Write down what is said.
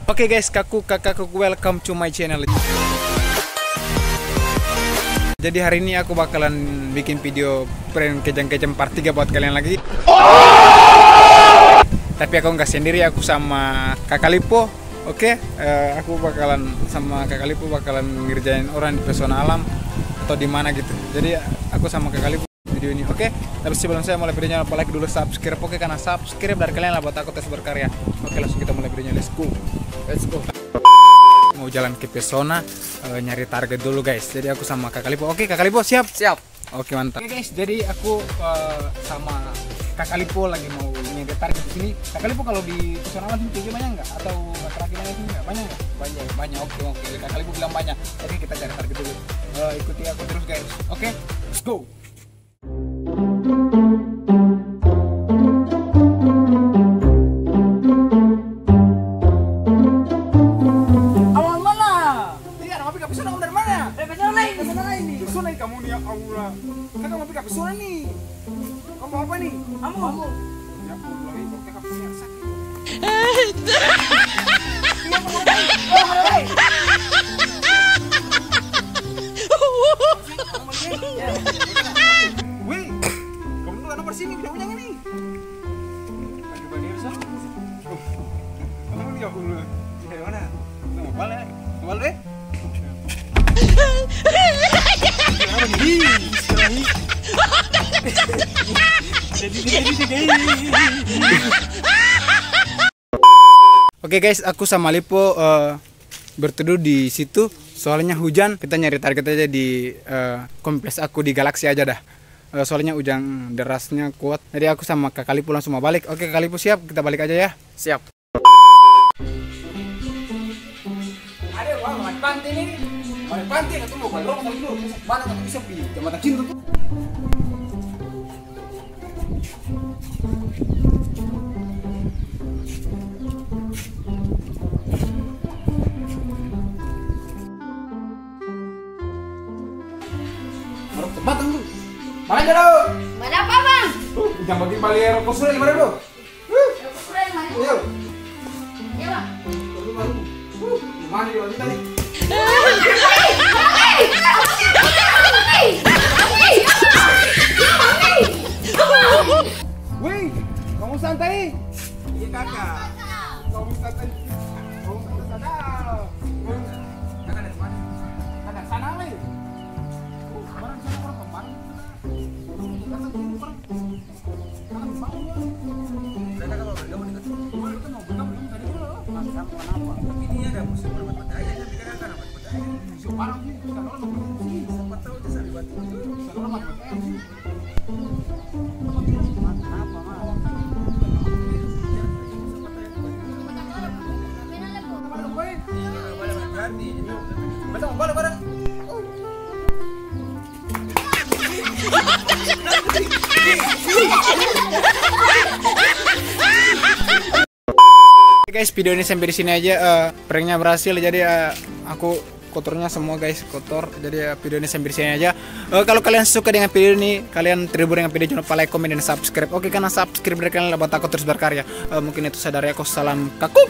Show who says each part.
Speaker 1: Oke guys, kakakku welcome to my channel. Jadi hari ini aku bakalan bikin video prank kejang-kejang part 3 buat kalian lagi. Tapi aku nggak sendiri, aku sama Kakak Lipo. Oke, aku bakalan sama Kakak Lipo bakalan ngerjain orang di pesona alam atau di mana gitu. Jadi aku sama Kakak Lipo video ini. Oke, tapi sebelum saya mulai videonya, like dulu, subscribe. Oke, karena subscribe dari kalian lah buat aku terus berkarya. Oke, langsung kita mulai videonya. Let's go. Mau jalan ke pesona, nyari target dulu guys. Jadi aku sama Kakak Lipo. Oke, Kakak Lipo siap?
Speaker 2: Siap.
Speaker 1: Oke, mantap. Oke guys, jadi aku sama Kakak Lipo lagi mau nyari target di sini. Kakak Lipo kalau di pesona alam sini banyak nggak? Atau laki-laki sini nggak? Banyak nggak? Banyak. Oke. Kakak Lipo bilang banyak. Jadi kita cari target dulu. Ikuti aku terus guys. Oke, let's go. Kamu nih ya Allah, kan kamu pikir pesona nih. Kamu mau apa nih? Kamu. Ya Allah, ini kakak punya sakit. Wih, kamu tuh nomor sini video yang ini. Aduh, bani Irsa. Kamu nih ya Allah. Dari mana? Mau balik? Mau balik? Oke guys, aku sama Lipo berteduh di situ. Soalnya hujan, kita nyari target aja di kompleks aku di Galaxy aja dah. Soalnya hujan derasnya kuat. Jadi aku sama Kakak Lipo langsung mau balik. Oke, Kakak Lipo siap? Kita balik aja ya.
Speaker 2: Siap.
Speaker 1: Ada wah, pantai nih. Mari pantai atau mau balong sama dulu. Mana nggak bisa pi? Jembatan cinta tuh. Maruk jembatan tuh. Mana jauh?
Speaker 3: Mana apa bang?
Speaker 1: Jangan bagi balik rokok sudah di mana bro?
Speaker 3: Rokok sudah di mana?
Speaker 1: Iya.
Speaker 3: Iya bang.
Speaker 1: Di mana di wanita nih? Wih, kamu santai. Iya kakak. Kamu santai. Kamu santai. Kakak dari mana? Kakak sana nih. Barang sana orang kemana? Kakak sini barang. Kakak bangun ya. Kakak kalau kamu dekat. Kamu itu mau berapa belum tadi dulu? Masa apa? Tapi ini ada musuh berbuat aja. Tapi kan apa buat aja? Musuh barang sih. Kalau orang mau sih, sempat tahu jasa dibantu. Kalau orang mau sih. Guys, video ini sampai di sini aja. Pranknya berhasil, jadi aku kotornya semua guys, kotor. Jadi video ini sampai di sini aja. Kalau kalian suka dengan video ini, kalian terhibur dengan video, jangan lupa like, komen, dan subscribe. Oke, karena subscribe dari kalian buat aku terus berkarya. Mungkin itu saya dari aku, salam kakuk.